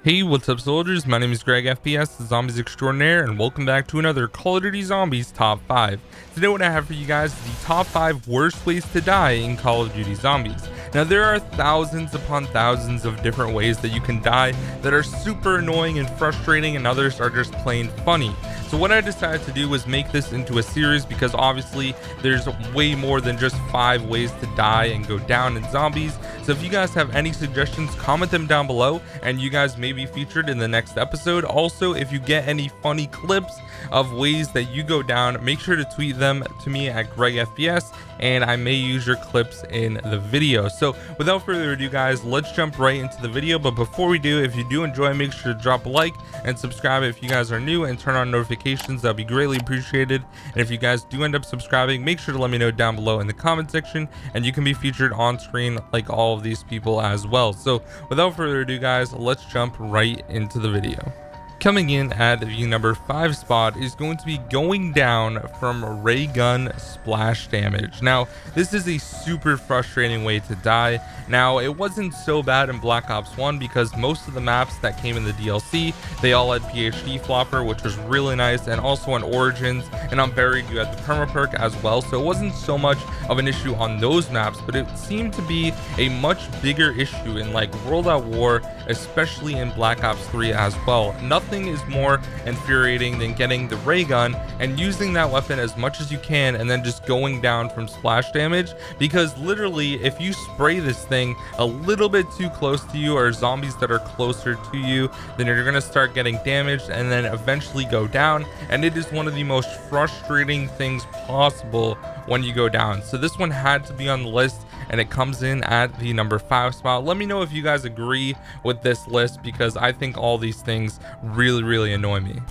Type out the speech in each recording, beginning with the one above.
Hey, what's up soldiers? My name is GregFPS, the Zombies Extraordinaire, and welcome back to another Call of Duty Zombies Top 5. Today what I have for you guys is the top 5 worst ways to die in Call of Duty Zombies. Now there are thousands upon thousands of different ways that you can die that are super annoying and frustrating, and others are just plain funny. So what I decided to do was make this into a series because obviously there's way more than just 5 ways to die and go down in zombies. So if you guys have any suggestions, comment them down below and you guys may be featured in the next episode. Also, if you get any funny clips of ways that you go down, make sure to tweet them to me at GregFPS and I may use your clips in the video. So without further ado guys, let's jump right into the video. But before we do, if you do enjoy, make sure to drop a like and subscribe if you guys are new, and turn on notifications. That'd be greatly appreciated. And if you guys do end up subscribing, make sure to let me know down below in the comment section and you can be featured on screen like all of these people as well. So without further ado guys, let's jump right into the video. Coming in at the number 5 spot is going to be going down from Raygun splash damage. Now this is a super frustrating way to die. Now it wasn't so bad in Black Ops 1 because most of the maps that came in the DLC, they all had PhD flopper, which was really nice, and also on Origins and Unburied you had the perma perk as well, so it wasn't so much of an issue on those maps. But it seemed to be a much bigger issue in like World at War, especially in Black Ops 3 as well. Nothing is more infuriating than getting the ray gun and using that weapon as much as you can and then just going down from splash damage, because literally if you spray this thing a little bit too close to you or zombies that are closer to you, then you're going to start getting damaged and then eventually go down, and it is one of the most frustrating things possible when you go down. So this one had to be on the list and it comes in at the number 5 spot. Let me know if you guys agree with this list because I think all these things really annoy me.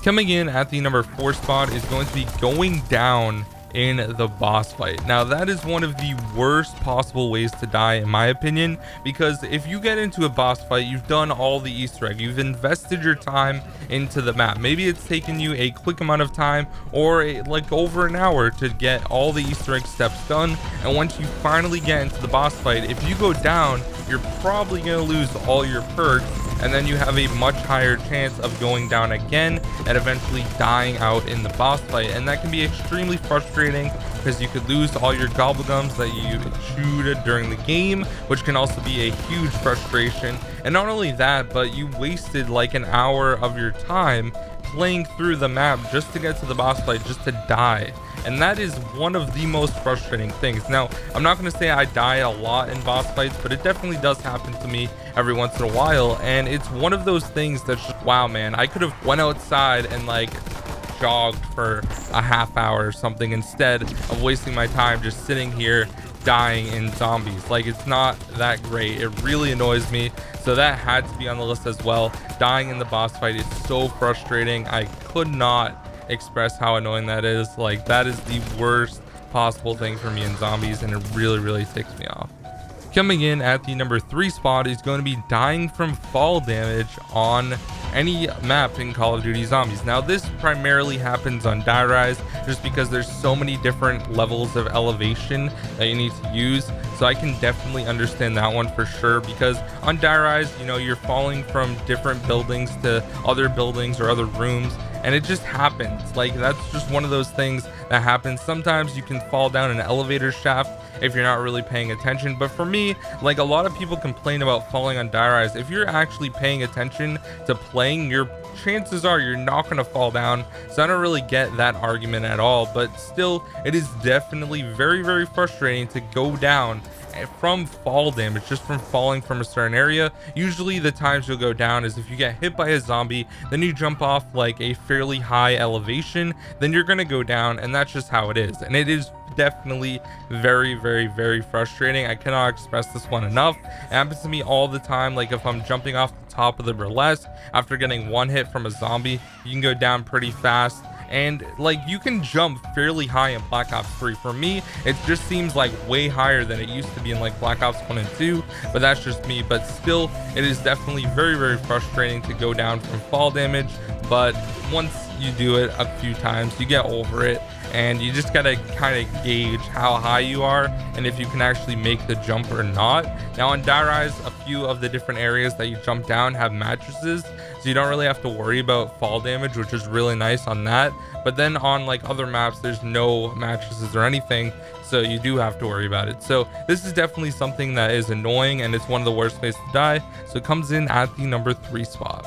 Coming in at the number 4 spot is going to be going down in the boss fight. Now that is one of the worst possible ways to die in my opinion, because if you get into a boss fight, you've done all the Easter egg, you've invested your time into the map. Maybe it's taken you a quick amount of time or like over an hour to get all the Easter egg steps done, and once you finally get into the boss fight, if you go down, you're probably going to lose all your perks, and then you have a much higher chance of going down again and eventually dying out in the boss fight. And that can be extremely frustrating because you could lose all your gobblegums that you chewed during the game, which can also be a huge frustration. And not only that, but you wasted like an hour of your time playing through the map just to get to the boss fight, just to die. And that is one of the most frustrating things. Now I'm not going to say I die a lot in boss fights, but it definitely does happen to me every once in a while, and it's one of those things that's just, wow man, I could have went outside and like jogged for a half hour or something instead of wasting my time just sitting here dying in zombies. Like, it's not that great. It really annoys me, so that had to be on the list as well. Dying in the boss fight is so frustrating. I could not express how annoying that is. Like, that is the worst possible thing for me in zombies, and it really ticks me off. Coming in at the number 3 spot is going to be dying from fall damage on any map in Call of Duty Zombies. Now this primarily happens on Die Rise just because there's so many different levels of elevation that you need to use, so I can definitely understand that one for sure, because on Die Rise, you know, you're falling from different buildings to other buildings or other rooms, and it just happens. Like, that's just one of those things that happens. Sometimes you can fall down an elevator shaft if you're not really paying attention, but for me, like, a lot of people complain about falling on Die Rise. If you're actually paying attention to playing, your chances are you're not going to fall down, so I don't really get that argument at all. But still, it is definitely very frustrating to go down from fall damage, just from falling from a certain area. Usually the times you'll go down is if you get hit by a zombie, then you jump off like a fairly high elevation, then you're gonna go down, and that's just how it is. And it is definitely very frustrating. I cannot express this one enough. It happens to me all the time. Like, if I'm jumping off the top of the burlesque after getting one hit from a zombie, you can go down pretty fast. And like, you can jump fairly high in Black Ops 3. For me, it just seems like way higher than it used to be in like Black Ops 1 and 2, but that's just me. But still, it is definitely very frustrating to go down from fall damage, but once you do it a few times, you get over it and you just gotta kind of gauge how high you are and if you can actually make the jump or not. Now on Die Rise, a few of the different areas that you jump down have mattresses, so you don't really have to worry about fall damage, which is really nice on that. But then on like other maps, there's no mattresses or anything, so you do have to worry about it. So this is definitely something that is annoying, and it's one of the worst ways to die, so it comes in at the number 3 spot.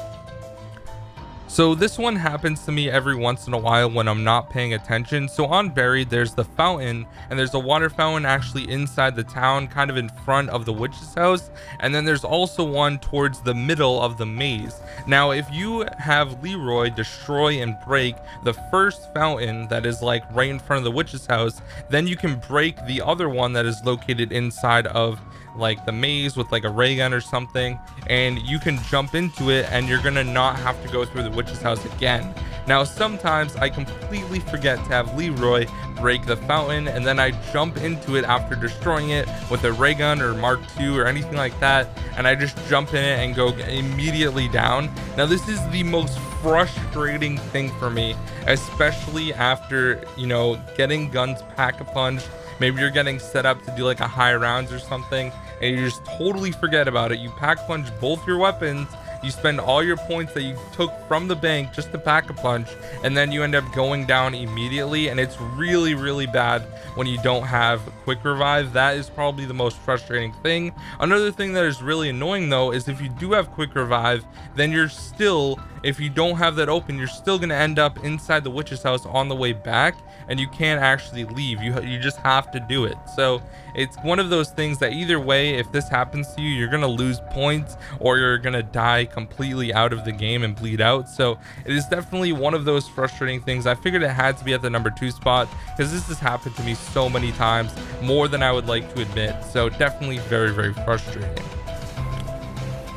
So this one happens to me every once in a while when I'm not paying attention. So on Unburied, there's the fountain, and there's a water fountain actually inside the town, kind of in front of the witch's house, and then there's also one towards the middle of the maze. Now if you have Leroy destroy and break the first fountain that is like right in front of the witch's house, then you can break the other one that is located inside of like the maze with like a Raygun or something, and you can jump into it and you're gonna not have to go through the witch's house again. Now sometimes I completely forget to have Leroy break the fountain, and then I jump into it after destroying it with a Raygun or Mark II or anything like that, and I just jump in it and go immediately down. Now this is the most frustrating thing for me, especially after, you know, getting guns pack-a-punch. Maybe you're getting set up to do like a high rounds or something, and you just totally forget about it. You pack punch both your weapons, you spend all your points that you took from the bank just to pack a punch, and then you end up going down immediately, and it's really, really bad when you don't have quick revive. That is probably the most frustrating thing. Another thing that is really annoying though is if you do have quick revive, then you're still, if you don't have that open, you're still going to end up inside the witch's house on the way back, and you can't actually leave. You just have to do it. So it's one of those things that either way, if this happens to you, you're going to lose points or you're going to die completely out of the game and bleed out. So it is definitely one of those frustrating things. I figured it had to be at the number 2 spot because this has happened to me so many times, more than I would like to admit. So definitely very, very frustrating.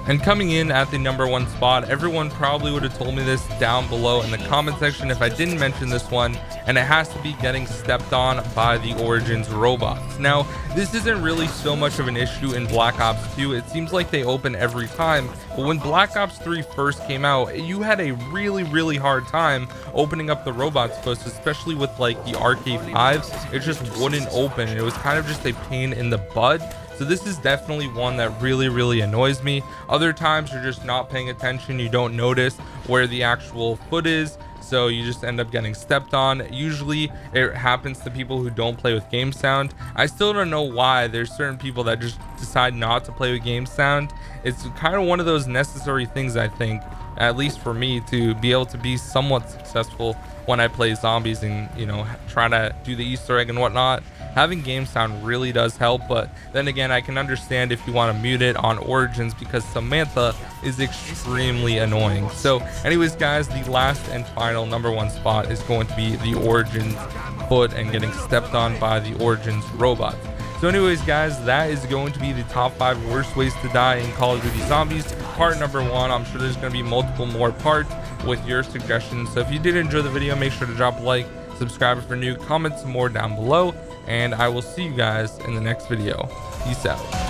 And coming in at the number 1 spot, everyone probably would have told me this down below in the comment section if I didn't mention this one, and it has to be getting stepped on by the Origins robots. Now, this isn't really so much of an issue in Black Ops 2. It seems like they open every time, but when Black Ops 3 first came out, you had a really, really hard time opening up the robots post, especially with like the RK5s. It just wouldn't open. It was kind of just a pain in the butt. So this is definitely one that really, really annoys me. Other times you're just not paying attention, you don't notice where the actual foot is, so you just end up getting stepped on. Usually it happens to people who don't play with game sound. I still don't know why there's certain people that just decide not to play with game sound. It's kind of one of those necessary things, I think, at least for me, to be able to be somewhat successful when I play zombies and, you know, try to do the Easter egg and whatnot. Having game sound really does help, but then again, I can understand if you want to mute it on Origins because Samantha is extremely annoying. So anyways guys, the last and final number 1 spot is going to be the Origins foot and getting stepped on by the Origins robots. So anyways guys, that is going to be the top 5 worst ways to die in Call of Duty Zombies, part number 1. I'm sure there's going to be multiple more parts with your suggestions. So if you did enjoy the video, make sure to drop a like, subscribe if you're new, comment some more down below, and I will see you guys in the next video. Peace out.